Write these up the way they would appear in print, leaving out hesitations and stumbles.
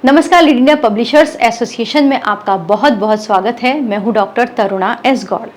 नमस्कार, lead India publishers association में आपका बहुत बहुत स्वागत है। मैं हूं डॉक्टर तरुणा एस गौड़।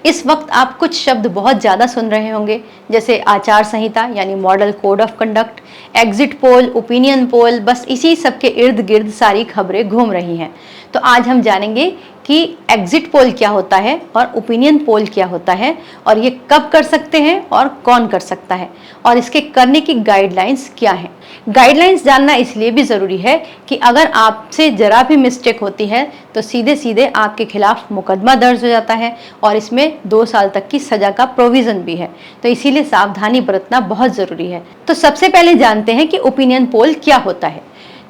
इस वक्त आप कुछ शब्द बहुत ज़्यादा सुन रहे होंगे, जैसे आचार संहिता यानी model code of conduct, exit poll, opinion poll, बस इसी सब के इर्द गिर्द सारी खबरें घूम रही हैं। तो आज हम जानेंगे कि एग्जिट पोल क्या होता है और ओपिनियन पोल क्या होता है, और ये कब कर सकते हैं और कौन कर सकता है, और इसके करने की गाइडलाइंस क्या हैं। गाइडलाइंस जानना इसलिए भी ज़रूरी है कि अगर आपसे ज़रा भी मिस्टेक होती है तो सीधे सीधे आपके खिलाफ मुकदमा दर्ज हो जाता है और इसमें 2 साल तक की सज़ा का प्रोविज़न भी है। तो इसीलिए सावधानी बरतना बहुत ज़रूरी है। तो सबसे पहले जानते हैं कि ओपिनियन पोल क्या होता है।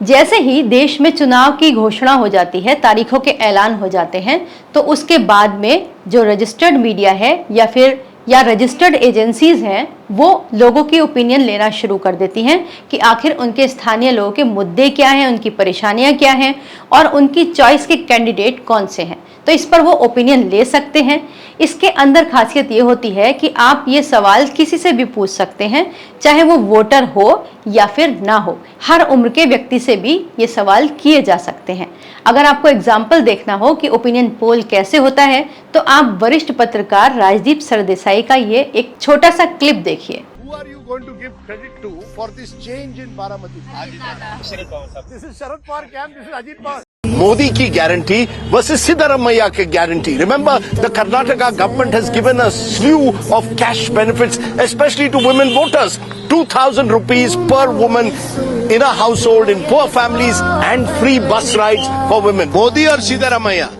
जैसे ही देश में चुनाव की घोषणा हो जाती है, तारीखों के ऐलान हो जाते हैं, तो उसके बाद में जो रजिस्टर्ड मीडिया है या रजिस्टर्ड एजेंसीज हैं, वो लोगों की ओपिनियन लेना शुरू कर देती हैं कि आखिर उनके स्थानीय लोगों के मुद्दे क्या हैं, उनकी परेशानियां क्या हैं और उनकी चॉइस के कैंडिडेट कौन से हैं। तो इस पर वो ओपिनियन ले सकते हैं। इसके अंदर खासियत ये होती है कि आप ये सवाल किसी से भी पूछ सकते हैं, चाहे वो वोटर हो या फिर ना हो। हर उम्र के व्यक्ति से भी ये सवाल किए जा सकते हैं। अगर आपको एग्जाम्पल देखना हो कि ओपिनियन पोल कैसे होता है, तो आप वरिष्ठ पत्रकार राजदीप सरदेसाई का ये एक छोटा सा क्लिप देखिए। Who are you going to give credit to for this change in Baramati? Ajit Pawar. This is Sharad Pawar camp. This is Ajit Pawar. Modi ki guarantee versus Siddaramaiah ki guarantee. Remember, the Karnataka government has given a slew of cash benefits, especially to women voters. 2,000 rupees per woman in a household in poor families and free bus rides for women. Modi or Siddaramaiah?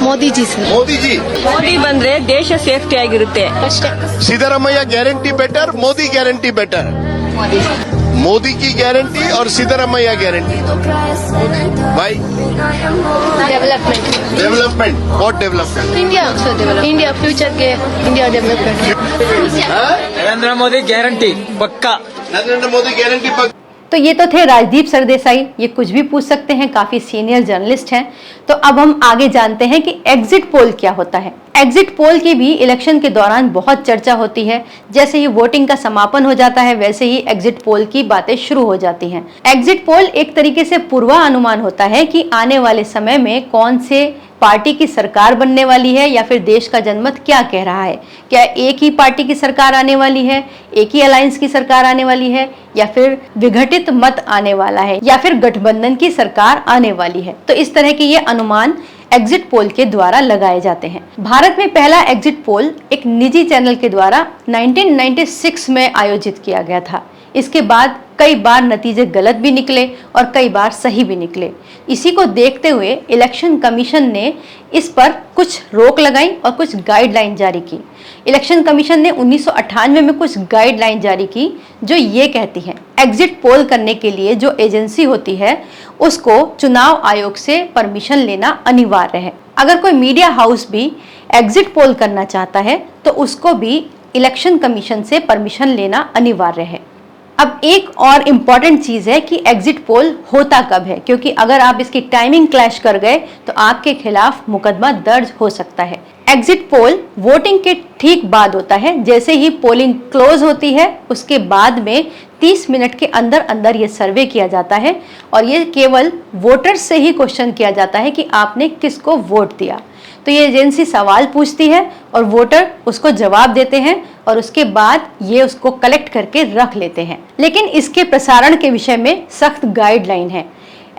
Modi G sir. Modi ji. Modi ಬಂದ್ರೆ ದೇಶ safety ಆಗಿರುತ್ತೆ ಅಷ್ಟೇ. Siddaramaiah guarantee better, Modi guarantee better. Modi Modi की guarantee और Siddaramaiah guarantee. भाई development what development? India India future के India development. Narendra Modi guarantee पक्का। Narendra Modi guarantee पक्का। तो ये तो थे राजदीप सरदेसाई। ये कुछ भी पूछ सकते हैं, काफी सीनियर जर्नलिस्ट हैं। तो अब हम आगे जानते हैं कि एग्जिट पोल क्या होता है। एग्जिट पोल की भी इलेक्शन के दौरान बहुत चर्चा होती है। जैसे ही वोटिंग का समापन हो जाता है, वैसे ही एग्जिट पोल की बातें शुरू हो जाती हैं। एग्जिट पोल एक तरीके से पूर्वानुमान होता है कि आने वाले समय में कौन से पार्टी की सरकार बनने वाली है, या फिर देश का जनमत क्या कह रहा है। क्या एक ही पार्टी की सरकार आने वाली है, एक ही अलायंस की सरकार आने वाली है, या फिर विघटित मत आने वाला है, या फिर गठबंधन की सरकार आने वाली है। तो इस तरह के ये अनुमान एग्जिट पोल के द्वारा लगाए जाते हैं। भारत में पहला एग्जिट पोल एक निजी चैनल के द्वारा 1996 में आयोजित किया गया था। इसके बाद कई बार नतीजे गलत भी निकले और कई बार सही भी निकले। इसी को देखते हुए इलेक्शन कमीशन ने इस पर कुछ रोक लगाई और कुछ गाइडलाइन जारी की। इलेक्शन कमीशन ने 1998 में कुछ गाइडलाइन जारी की, जो ये कहती हैं एग्जिट पोल करने के लिए जो एजेंसी होती है, उसको चुनाव आयोग से परमिशन लेना अनिवार्य है। अगर कोई मीडिया हाउस भी एग्जिट पोल करना चाहता है, तो उसको भी इलेक्शन कमीशन से परमिशन लेना अनिवार्य है। अब एक और इम्पॉर्टेंट चीज़ है कि एग्जिट पोल होता कब है, क्योंकि अगर आप इसकी टाइमिंग क्लैश कर गए तो आपके खिलाफ मुकदमा दर्ज हो सकता है। एग्जिट पोल वोटिंग के ठीक बाद होता है। जैसे ही पोलिंग क्लोज होती है, उसके बाद में 30 मिनट के अंदर अंदर ये सर्वे किया जाता है, और ये केवल वोटर्स से ही क्वेश्चन किया जाता है कि आपने किसको वोट दिया। तो ये एजेंसी सवाल पूछती है और वोटर उसको जवाब देते हैं, और उसके बाद ये उसको कलेक्ट करके रख लेते हैं। लेकिन इसके प्रसारण के विषय में सख्त गाइडलाइन है।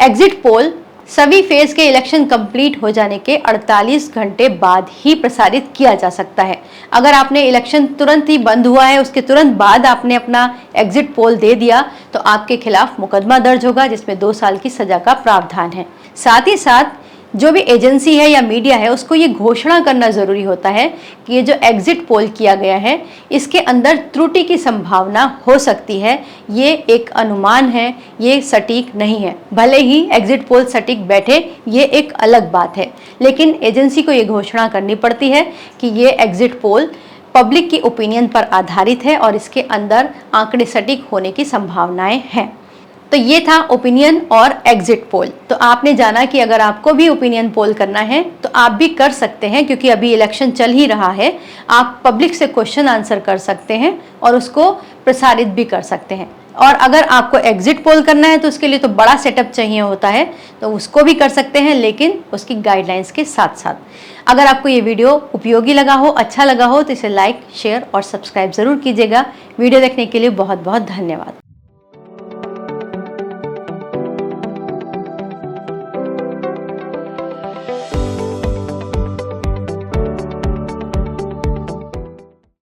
एग्जिट पोल सभी फेज के इलेक्शन कंप्लीट हो जाने के 48 घंटे बाद ही प्रसारित किया जा सकता है। अगर आपने इलेक्शन तुरंत ही बंद हुआ है, उसके तुरंत बाद आपने अपना एग्जिट पोल दे दिया, तो आपके खिलाफ मुकदमा दर्ज होगा, जिसमें 2 साल की सजा का प्रावधान है। साथ ही साथ जो भी एजेंसी है या मीडिया है, उसको ये घोषणा करना ज़रूरी होता है कि ये जो एग्जिट पोल किया गया है, इसके अंदर त्रुटि की संभावना हो सकती है। ये एक अनुमान है, ये सटीक नहीं है। भले ही एग्जिट पोल सटीक बैठे, ये एक अलग बात है, लेकिन एजेंसी को ये घोषणा करनी पड़ती है कि ये एग्जिट पोल पब्लिक की ओपिनियन पर आधारित है और इसके अंदर आंकड़े सटीक होने की संभावनाएं हैं। तो ये था ओपिनियन और एग्जिट पोल। तो आपने जाना कि अगर आपको भी ओपिनियन पोल करना है तो आप भी कर सकते हैं, क्योंकि अभी इलेक्शन चल ही रहा है। आप पब्लिक से क्वेश्चन आंसर कर सकते हैं और उसको प्रसारित भी कर सकते हैं। और अगर आपको एग्जिट पोल करना है तो उसके लिए तो बड़ा सेटअप चाहिए होता है, तो उसको भी कर सकते हैं, लेकिन उसकी गाइडलाइंस के साथ साथ। अगर आपको ये वीडियो उपयोगी लगा हो, अच्छा लगा हो, तो इसे लाइक, शेयर और सब्सक्राइब ज़रूर कीजिएगा। वीडियो देखने के लिए बहुत बहुत धन्यवाद।